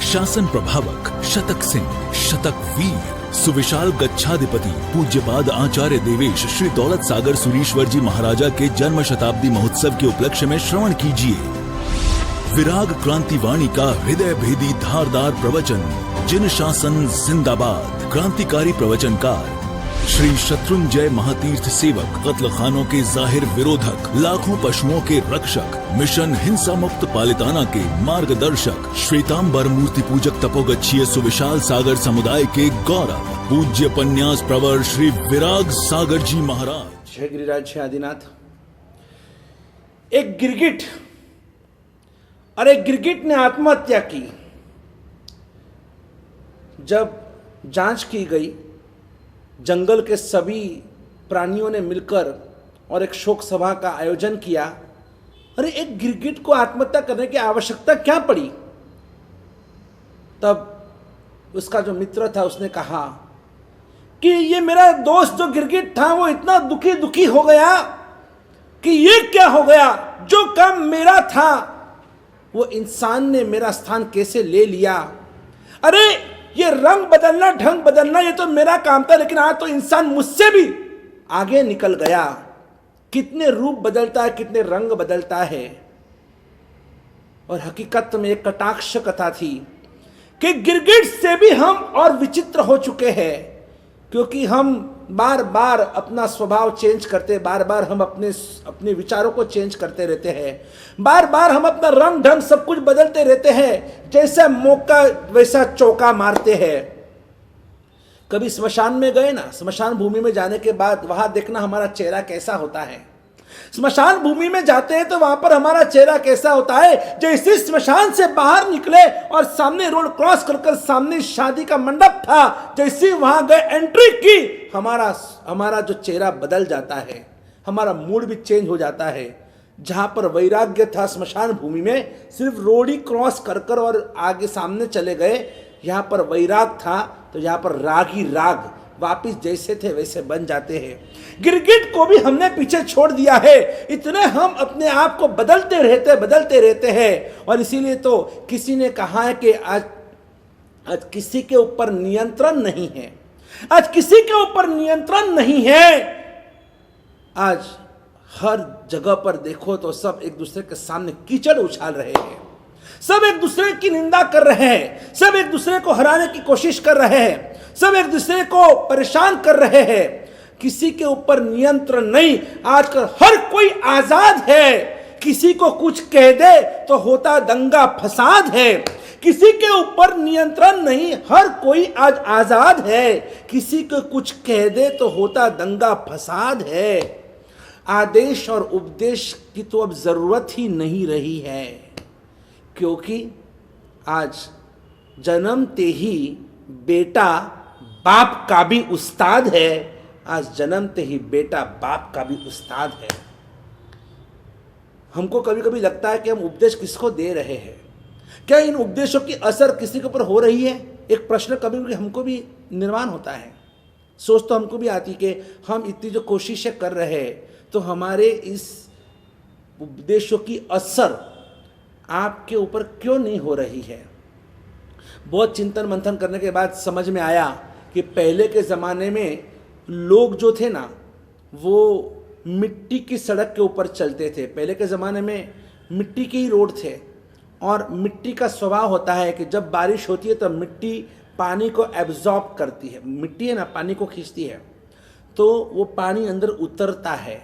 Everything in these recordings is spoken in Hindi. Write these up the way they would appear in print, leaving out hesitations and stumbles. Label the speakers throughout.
Speaker 1: शासन प्रभावक शतक सिंह, शतक वीर, सुविशाल गच्छाधिपति पूज्यपाद आचार्य देवेश श्री दौलत सागर सुरीश्वर जी महाराजा के जन्म शताब्दी महोत्सव के उपलक्ष्य में श्रवण कीजिए विराग क्रांति वाणी का हृदय भेदी धारदार प्रवचन। जिन शासन जिंदाबाद। क्रांतिकारी प्रवचनकार श्री शत्रुंजय महातीर्थ सेवक, कत्ल खानों के जाहिर विरोधक, लाखों पशुओं के रक्षक, मिशन हिंसा मुक्त पालिताना के मार्गदर्शक, श्वेतांबर मूर्ति पूजक तपोगच्छीय सुविशाल सागर समुदाय के गौरव, पूज्य पन्यास प्रवर श्री विराग सागर जी महाराज।
Speaker 2: जय गिरिराज जय आदिनाथ। एक गिरगिट और एक गिरगिट ने आत्महत्या की। जब जांच की गई, जंगल के सभी प्राणियों ने मिलकर और एक शोक सभा का आयोजन किया। अरे एक गिरगिट को आत्महत्या करने की आवश्यकता क्या पड़ी? तब उसका जो मित्र था उसने कहा कि ये मेरा दोस्त जो गिरगिट था वो इतना दुखी हो गया कि ये क्या हो गया, जो काम मेरा था वो इंसान ने मेरा स्थान कैसे ले लिया। अरे ये रंग बदलना, ढंग बदलना, ये तो मेरा काम था, लेकिन आज तो इंसान मुझसे भी आगे निकल गया। कितने रूप बदलता है, कितने रंग बदलता है। और हकीकत में एक कटाक्ष कथा थी कि गिरगिट से भी हम और विचित्र हो चुके हैं, क्योंकि हम बार बार अपना स्वभाव चेंज करते, बार बार हम अपने विचारों को चेंज करते रहते हैं, बार बार हम अपना रंग ढंग सब कुछ बदलते रहते हैं, जैसा मौका वैसा चौका मारते हैं। कभी स्मशान में गए ना, स्मशान भूमि में जाने के बाद वहां देखना हमारा चेहरा कैसा होता है। स्मशान भूमि में जाते हैं तो वहां पर हमारा चेहरा कैसा होता है। जैसे स्मशान से बाहर निकले और सामने रोड क्रॉस कर सामने शादी का मंडप था, जैसे वहां गए, एंट्री की, हमारा जो चेहरा बदल जाता है, हमारा मूड भी चेंज हो जाता है। जहां पर वैराग्य था स्मशान भूमि में, सिर्फ रोड ही क्रॉस कर और आगे सामने चले गए। यहां पर वैराग था तो यहां पर राग ही राग, वापिस जैसे थे वैसे बन जाते हैं। गिरगिट को भी हमने पीछे छोड़ दिया है। इतने हम अपने आप को बदलते रहते हैं। और इसीलिए तो किसी ने कहा है कि आज किसी के ऊपर नियंत्रण नहीं है। आज किसी के ऊपर नियंत्रण नहीं है। आज हर जगह पर देखो तो सब एक दूसरे के सामने कीचड़ उछाल रहे हैं, सब एक दूसरे की निंदा कर रहे हैं, सब एक दूसरे को हराने की कोशिश कर रहे हैं, सब एक दूसरे को परेशान कर रहे हैं। किसी के ऊपर नियंत्रण नहीं। आजकल हर कोई आजाद है। किसी को कुछ कह दे तो होता दंगा फसाद है। किसी के ऊपर नियंत्रण नहीं, हर कोई आज आजाद है। किसी को कुछ कह दे तो होता दंगा फसाद है। आदेश और उपदेश की तो अब जरूरत ही नहीं रही है, क्योंकि आज जन्मते ही बेटा बाप का भी उस्ताद है। आज जन्मते ही बेटा बाप का भी उस्ताद है। हमको कभी कभी लगता है कि हम उपदेश किसको दे रहे हैं, क्या इन उपदेशों की असर किसी के ऊपर हो रही है? एक प्रश्न कभी कभी हमको भी निर्माण होता है। सोच तो हमको भी आती कि हम इतनी जो कोशिशें कर रहे हैं तो हमारे इस उपदेशों की असर आपके ऊपर क्यों नहीं हो रही है। बहुत चिंतन मंथन करने के बाद समझ में आया कि पहले के ज़माने में लोग जो थे ना, वो मिट्टी की सड़क के ऊपर चलते थे। पहले के ज़माने में मिट्टी के ही रोड थे, और मिट्टी का स्वभाव होता है कि जब बारिश होती है तो मिट्टी पानी को एब्जॉर्ब करती है। मिट्टी है ना, पानी को खींचती है, तो वो पानी अंदर उतरता है।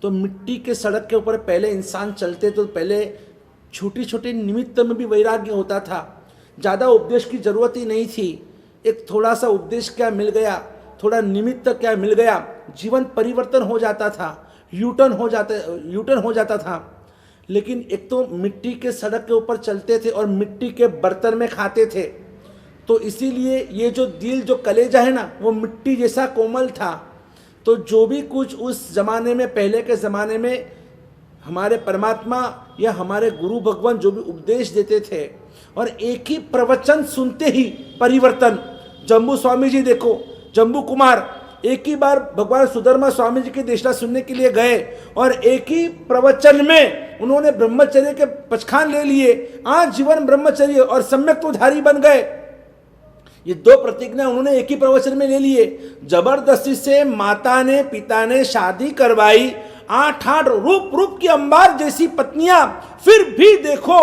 Speaker 2: तो मिट्टी के सड़क के ऊपर पहले इंसान चलते तो पहले छोटी छोटी निमित्त में भी वैराग्य होता था। ज़्यादा उपदेश की ज़रूरत ही नहीं थी। एक थोड़ा सा उपदेश क्या मिल गया, थोड़ा निमित्त क्या मिल गया, जीवन परिवर्तन हो जाता था, यूटर्न हो जाता था। लेकिन एक तो मिट्टी के सड़क के ऊपर चलते थे और मिट्टी के बर्तन में खाते थे, तो इसीलिए ये जो दिल, जो कलेजा है ना, वो मिट्टी जैसा कोमल था। तो जो भी कुछ उस ज़माने में, पहले के ज़माने में हमारे परमात्मा या हमारे गुरु भगवान जो भी उपदेश देते थे, और एक ही प्रवचन सुनते ही परिवर्तन। जम्बू स्वामी जी देखो, जम्बू कुमार एक ही बार भगवान सुधर्मा स्वामी जी की देशना सुनने के लिए गए और एक ही प्रवचन में उन्होंने ब्रह्मचर्य के पचखान ले लिए, आजीवन ब्रह्मचर्य और सम्यक्तोधारी बन गए। ये दो प्रतिज्ञा उन्होंने एक ही प्रवचन में ले लिए। जबरदस्ती से माता ने पिता ने शादी करवाई, 8 रूप रूप की अंबार जैसी पत्नियां, फिर भी देखो।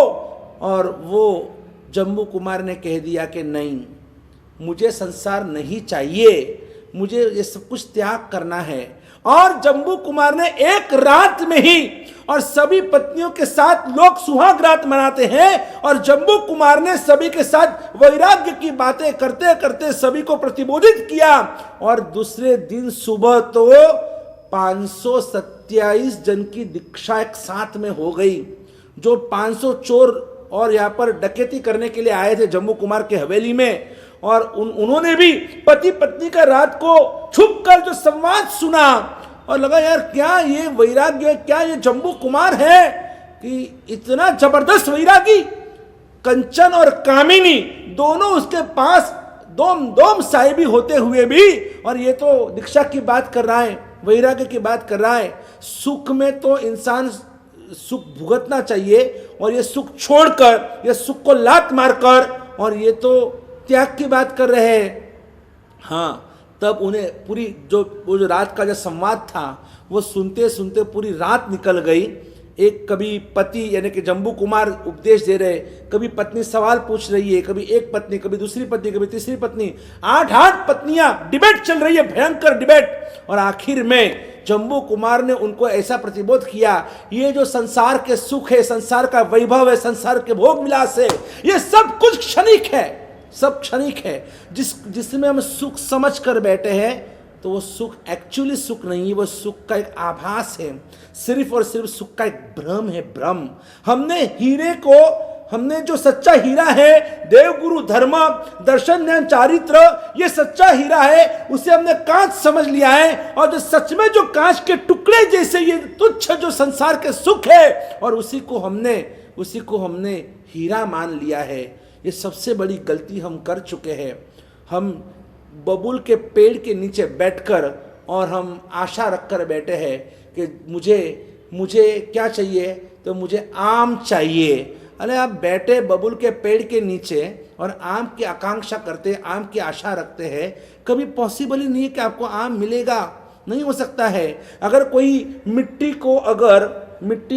Speaker 2: और वो जम्बू कुमार ने कह दिया कि नहीं, मुझे संसार नहीं चाहिए, मुझे ये सब कुछ त्याग करना है। और जम्बू कुमार ने एक रात में ही, और सभी पत्नियों के साथ लोग सुहाग रात मनाते हैं, और जम्बू कुमार ने सभी के साथ वैराग्य की बातें करते करते सभी को प्रतिबोधित किया। और दूसरे दिन सुबह तो 527 जन की दीक्षा एक साथ में हो गई। जो 500 चोर और यहाँ पर डकैती करने के लिए आए थे जम्बू कुमार के हवेली में, और उन्होंने भी पति पत्नी का रात को छुप कर जो संवाद सुना, और लगा यार क्या ये वैराग्य, क्या ये जम्बू कुमार है कि इतना जबरदस्त वैरागी। कंचन और कामिनी दोनों उसके पास दोम दोम साहिबी होते हुए भी, और ये तो दीक्षा की बात कर रहा है, वैराग्य की बात कर रहा है। सुख में तो इंसान सुख भुगतना चाहिए, और ये सुख छोड़कर, ये सुख को लात मारकर, और ये तो त्याग की बात कर रहे हैं। हाँ, तब उन्हें पूरी वो जो रात का जो संवाद था वो सुनते सुनते पूरी रात निकल गई। एक कभी पति यानी कि जम्बू कुमार उपदेश दे रहे, कभी पत्नी सवाल पूछ रही है, कभी एक पत्नी, कभी दूसरी पत्नी, कभी तीसरी पत्नी, 8 पत्नियां, डिबेट चल रही है, भयंकर डिबेट। और आखिर में जम्बू कुमार ने उनको ऐसा प्रतिबोध किया, ये जो संसार के सुख है, संसार का वैभव है, संसार के भोग विलास है, ये सब कुछ क्षणिक है, सब क्षणिक है। जिसमें हम सुख समझ कर बैठे हैं, तो वो सुख एक्चुअली सुख नहीं है, वो सुख का एक आभास है, सिर्फ और सिर्फ सुख का एक भ्रम है, भ्रम। हमने जो सच्चा हीरा है, देव गुरु धर्म दर्शन ज्ञान चारित्र, ये सच्चा हीरा है, उसे हमने कांच समझ लिया है। और जो सच में जो कांच के टुकड़े जैसे ये तुच्छ जो संसार के सुख है, और उसी को हमने हीरा मान लिया है। ये सबसे बड़ी गलती हम कर चुके हैं। हम बबूल के पेड़ के नीचे बैठकर और हम आशा रखकर बैठे हैं कि मुझे क्या चाहिए, तो मुझे आम चाहिए। अरे आप बैठे बबूल के पेड़ के नीचे और आम की आकांक्षा करते, आम की आशा रखते हैं, कभी पॉसिबल ही नहीं है कि आपको आम मिलेगा, नहीं हो सकता है। अगर कोई मिट्टी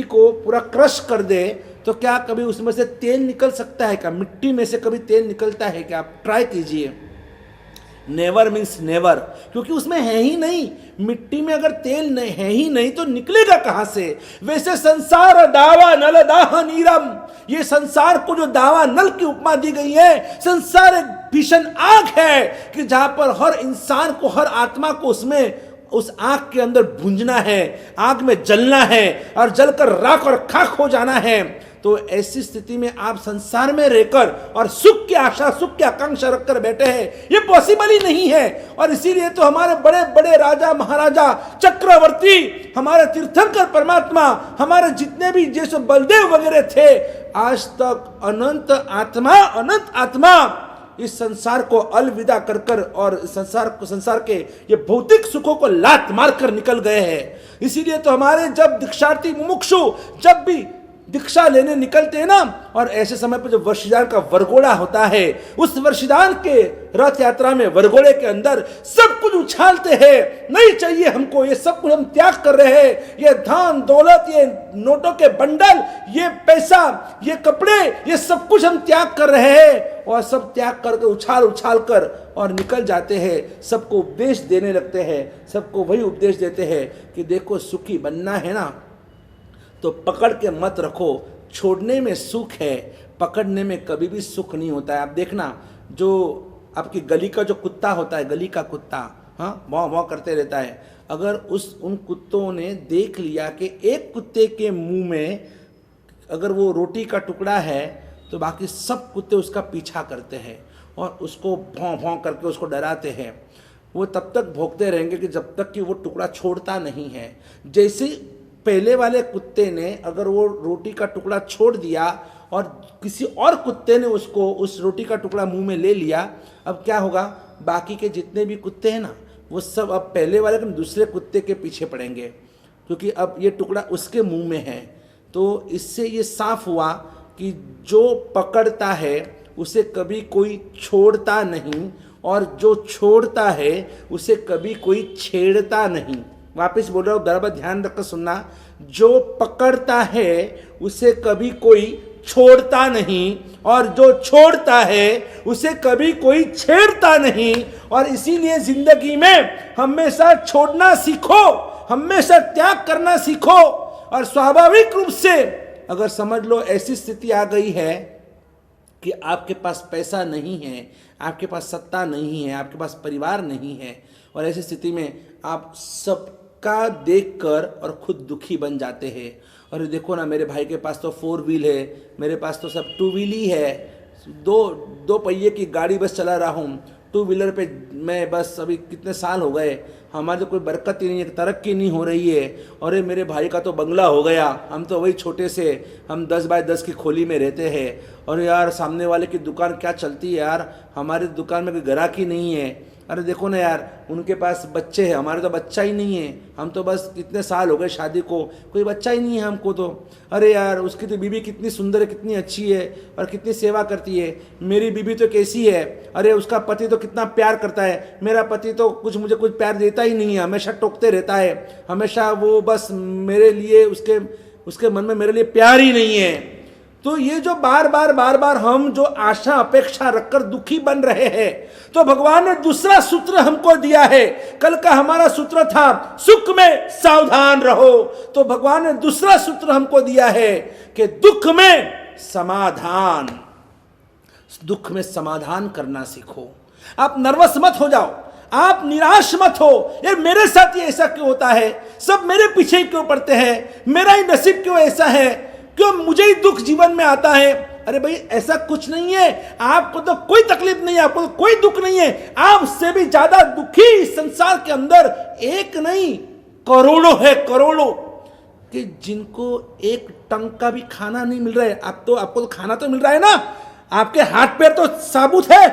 Speaker 2: को पूरा क्रश कर दे, तो क्या कभी उसमें से तेल निकल सकता है क्या? मिट्टी में से कभी तेल निकलता है क्या? आप ट्राई कीजिए। नेवर मीन्स नेवर, क्योंकि उसमें है ही नहीं। मिट्टी में अगर तेल नहीं है ही नहीं तो निकलेगा कहां से? वैसे संसार दावा नल दाह नीरम, ये संसार को जो दावा नल की उपमा दी गई है, संसार एक भीषण आग है कि जहां पर हर इंसान को, हर आत्मा को उसमें उस आग के अंदर भूंजना है, आग में जलना है और जलकर राख और खाक हो जाना है। तो ऐसी स्थिति में आप संसार में रहकर और सुख की आशा, सुख की आकांक्षा रखकर बैठे हैं, ये पॉसिबल ही नहीं है। और इसीलिए तो हमारे बड़े बड़े राजा महाराजा, चक्रवर्ती, हमारे तीर्थंकर परमात्मा, हमारे जितने भी जैसे बलदेव वगैरह थे, आज तक अनंत आत्मा इस संसार को अलविदा कर कर और संसार के ये भौतिक सुखों को लात मार कर निकल गए हैं। इसीलिए तो हमारे जब दीक्षार्थी मुमुक्षु जब भी दीक्षा लेने निकलते हैं ना, और ऐसे समय पर जो वर्षिदान का वरघोड़ा होता है, उस वर्षिदान के रथ यात्रा में वरघोड़े के अंदर सब कुछ उछालते हैं, नहीं चाहिए हमको, ये सब कुछ हम त्याग कर रहे हैं, ये धन दौलत, ये नोटों के बंडल, ये पैसा, ये कपड़े, ये सब कुछ हम त्याग कर रहे हैं। और सब त्याग करके उछाल कर और निकल जाते हैं, सबको उपदेश देने लगते हैं, सबको वही उपदेश देते हैं कि देखो सुखी बनना है ना, तो पकड़ के मत रखो। छोड़ने में सुख है, पकड़ने में कभी भी सुख नहीं होता है। आप देखना, जो आपकी गली का जो कुत्ता होता है, गली का कुत्ता, हाँ, भौं करते रहता है। अगर उन कुत्तों ने देख लिया कि एक कुत्ते के मुंह में अगर वो रोटी का टुकड़ा है, तो बाकी सब कुत्ते उसका पीछा करते हैं और उसको भौं करके उसको डराते हैं। वो तब तक भौंकते रहेंगे कि जब तक कि वो टुकड़ा छोड़ता नहीं है। जैसे पहले वाले कुत्ते ने अगर वो रोटी का टुकड़ा छोड़ दिया और किसी और कुत्ते ने उसको उस रोटी का टुकड़ा मुंह में ले लिया, अब क्या होगा? बाकी के जितने भी कुत्ते हैं ना, वो सब अब पहले वाले के दूसरे कुत्ते के पीछे पड़ेंगे, क्योंकि अब ये टुकड़ा उसके मुंह में है। तो इससे ये साफ हुआ कि जो पकड़ता है उसे कभी कोई छोड़ता नहीं, और जो छोड़ता है उसे कभी कोई छेड़ता नहीं। वापस बोल रहा हूँ, बराबर ध्यान रखकर सुनना। जो पकड़ता है उसे कभी कोई छोड़ता नहीं, और जो छोड़ता है उसे कभी कोई छेड़ता नहीं। और इसीलिए जिंदगी में हमेशा छोड़ना सीखो, हमेशा त्याग करना सीखो। और स्वाभाविक रूप से अगर समझ लो ऐसी स्थिति आ गई है कि आपके पास पैसा नहीं है, आपके पास सत्ता नहीं है, आपके पास परिवार नहीं है, और ऐसी स्थिति में आप सबका देखकर और खुद दुखी बन जाते हैं। और देखो ना, मेरे भाई के पास तो 4 व्हील है, मेरे पास तो सब 2 व्हील ही है, दो पहिए की गाड़ी बस चला रहा हूँ। 2 व्हीलर पे मैं बस अभी कितने साल हो गए, हमारे तो कोई बरकत ही नहीं है, तरक्की नहीं हो रही है। और मेरे भाई का तो बंगला हो गया, हम तो वही छोटे से, हम 10 बाय 10 की खोली में रहते हैं। और यार सामने वाले की दुकान क्या चलती है यार, हमारी दुकान में कोई ग्राहकी नहीं है। अरे देखो ना यार, उनके पास बच्चे हैं, हमारे तो बच्चा ही नहीं है। हम तो बस कितने साल हो गए शादी को, कोई बच्चा ही नहीं है हमको तो। अरे यार उसकी तो बीवी कितनी सुंदर है, कितनी अच्छी है, और कितनी सेवा करती है। मेरी बीवी तो कैसी है, अरे उसका पति तो कितना प्यार करता है, मेरा पति तो मुझे कुछ प्यार देता ही नहीं है, हमेशा टोकते रहता है, हमेशा वो बस मेरे लिए उसके मन में मेरे लिए प्यार ही नहीं है। तो ये जो बार बार हम जो आशा अपेक्षा रखकर दुखी बन रहे हैं, तो भगवान ने दूसरा सूत्र हमको दिया है। कल का हमारा सूत्र था सुख में सावधान रहो, तो भगवान ने दूसरा सूत्र हमको दिया है कि दुख में समाधान करना सीखो। आप नर्वस मत हो जाओ, आप निराश मत हो, ये मेरे साथ ही ऐसा क्यों होता है, सब मेरे पीछे क्यों पड़ते हैं, मेरा ही नसीब क्यों ऐसा है, क्यों मुझे ही दुख जीवन में आता है। अरे भाई ऐसा कुछ नहीं है, आपको तो कोई तकलीफ नहीं है, आपको तो कोई दुख नहीं है। आपसे भी ज्यादा दुखी इस संसार के अंदर एक नहीं करोड़ों है, करोड़ों, कि जिनको एक टंग का भी खाना नहीं मिल रहा है। आपको तो खाना तो मिल रहा है ना, आपके हाथ पैर तो साबुत है,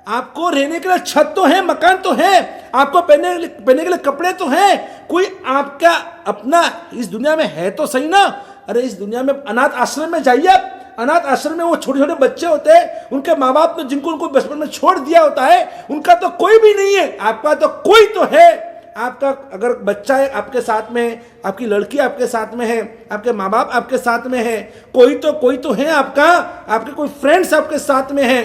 Speaker 2: आपको रहने के लिए छत तो है, मकान तो है, आपको पहनने के लिए कपड़े तो हैं, कोई आपका अपना इस दुनिया में है तो सही ना। अरे इस दुनिया में अनाथ आश्रम में जाइए आप, अनाथ आश्रम में वो छोटे छोटे बच्चे होते हैं, उनके माँ बाप ने जिनको उनको बचपन में छोड़ दिया होता है, उनका तो कोई भी नहीं है, आपका तो कोई तो है। आपका अगर बच्चा है आपके साथ में है, आपकी लड़की आपके साथ में है, आपके माँ बाप आपके साथ में है, कोई तो है आपका, आपके कोई फ्रेंड्स आपके साथ में है।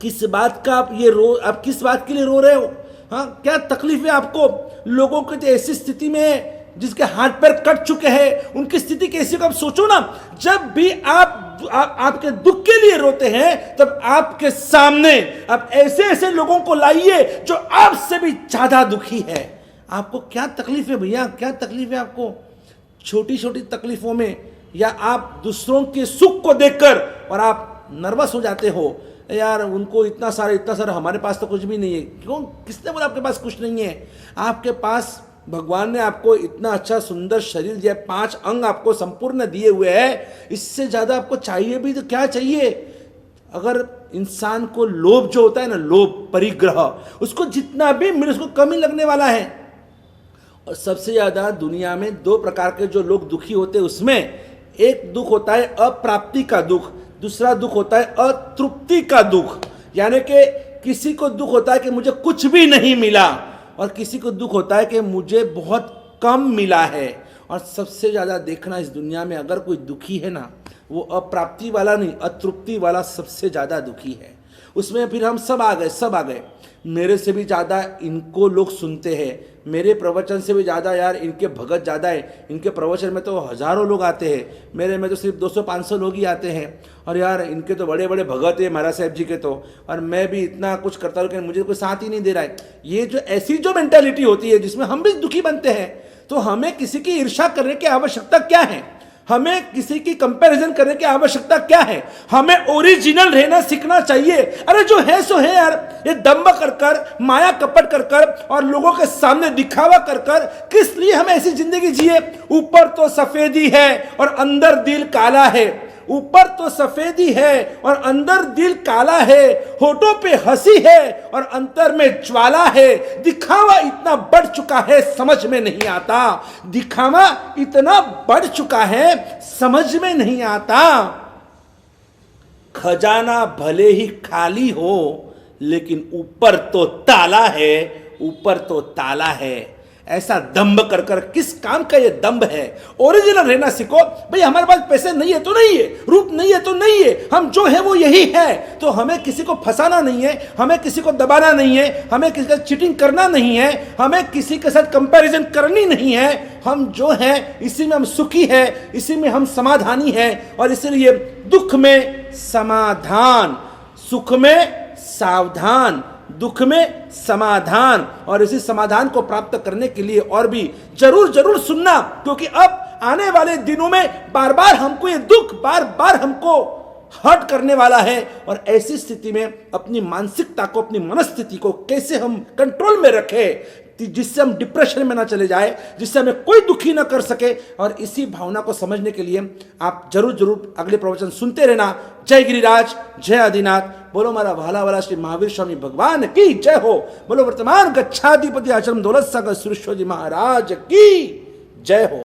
Speaker 2: किस बात का आप किस बात के लिए रो रहे हो? हाँ, क्या तकलीफ है आपको? लोगों की तो ऐसी स्थिति में जिसके हाथ पैर कट चुके हैं, उनकी स्थिति कैसी हो आप सोचो ना। जब भी आपके दुख के लिए रोते हैं, तब आपके सामने आप ऐसे लोगों को लाइए जो आपसे भी ज्यादा दुखी है। आपको क्या तकलीफ है भैया, क्या तकलीफ है आपको? छोटी छोटी तकलीफों में, या आप दूसरों के सुख को देखकर और आप नर्वस हो जाते हो, यार उनको इतना सारा, हमारे पास तो कुछ भी नहीं है। क्यों? किसने बोला आपके पास कुछ नहीं है? आपके पास भगवान ने आपको इतना अच्छा सुंदर शरीर दिया, 5 अंग आपको संपूर्ण दिए हुए हैं, इससे ज्यादा आपको चाहिए भी तो क्या चाहिए? अगर इंसान को लोभ जो होता है ना, लोभ परिग्रह, उसको जितना भी मिले उसको कम ही लगने वाला है। और सबसे ज्यादा दुनिया में 2 प्रकार के जो लोग दुखी होते हैं, उसमें एक दुख होता है अप्राप्ति का दुख, दूसरा दुख होता है अतृप्ति का दुख। यानी कि किसी को दुख होता है कि मुझे कुछ भी नहीं मिला, और किसी को दुख होता है कि मुझे बहुत कम मिला है। और सबसे ज़्यादा देखना इस दुनिया में अगर कोई दुखी है ना, वो अप्राप्ति वाला नहीं, अतृप्ति वाला सबसे ज़्यादा दुखी है। उसमें फिर हम सब आ गए। मेरे से भी ज़्यादा इनको लोग सुनते हैं, मेरे प्रवचन से भी ज़्यादा यार इनके भगत ज़्यादा है। इनके प्रवचन में तो हज़ारों लोग आते हैं, मेरे में तो सिर्फ 200-500 लोग ही आते हैं। और यार इनके तो बड़े बड़े भगत हैं महाराज साहब जी के तो, और मैं भी इतना कुछ करता हूँ कि मुझे कोई साथ ही नहीं दे रहा है। ये जो ऐसी जो मेंटालिटी होती है जिसमें हम भी दुखी बनते हैं, तो हमें किसी की ईर्ष्या करने की आवश्यकता क्या है? हमें किसी की कंपैरिजन करने की आवश्यकता क्या है? हमें ओरिजिनल रहना सीखना चाहिए। अरे जो है सो है यार, ये दंभ कर माया कपट कर और लोगों के सामने दिखावा कर किस लिए हम ऐसी जिंदगी जिए? ऊपर तो सफेदी है और अंदर दिल काला है, ऊपर तो सफेदी है और अंदर दिल काला है, होठों पे हंसी है और अंतर में ज्वाला है। दिखावा इतना बढ़ चुका है समझ में नहीं आता, दिखावा इतना बढ़ चुका है समझ में नहीं आता। खजाना भले ही खाली हो लेकिन ऊपर तो ताला है, ऊपर तो ताला है। ऐसा दंभ कर कर किस काम का ये दंभ है? ओरिजिनल रहना सीखो भाई। हमारे पास पैसे नहीं है तो नहीं है, रूप नहीं है तो नहीं है, हम जो है वो यही है। तो हमें किसी को फंसाना नहीं है, हमें किसी को दबाना नहीं है, हमें किसी का चीटिंग करना नहीं है, हमें किसी के साथ कंपैरिजन करनी नहीं है। हम जो है इसी में हम सुखी है, इसी में हम समाधानी है। और इसलिए दुख में समाधान, सुख में सावधान, दुख में समाधान। और इसी समाधान को प्राप्त करने के लिए और भी जरूर सुनना, क्योंकि अब आने वाले दिनों में बार बार हमको ये दुख बार बार हमको हर्ट करने वाला है। और ऐसी स्थिति में अपनी मानसिकता को, अपनी मनस्थिति को कैसे हम कंट्रोल में रखें जिससे हम डिप्रेशन में ना चले जाए, जिससे हमें कोई दुखी ना कर सके। और इसी भावना को समझने के लिए आप जरूर अगले प्रवचन सुनते रहना। जय गिरिराज, जय आदिनाथ। बोलो हमारा भाला वाला श्री महावीर स्वामी भगवान की जय हो। बोलो वर्तमान गच्छाधिपति आश्रम दौलत सागर सुरेश्वर जी महाराज की जय हो।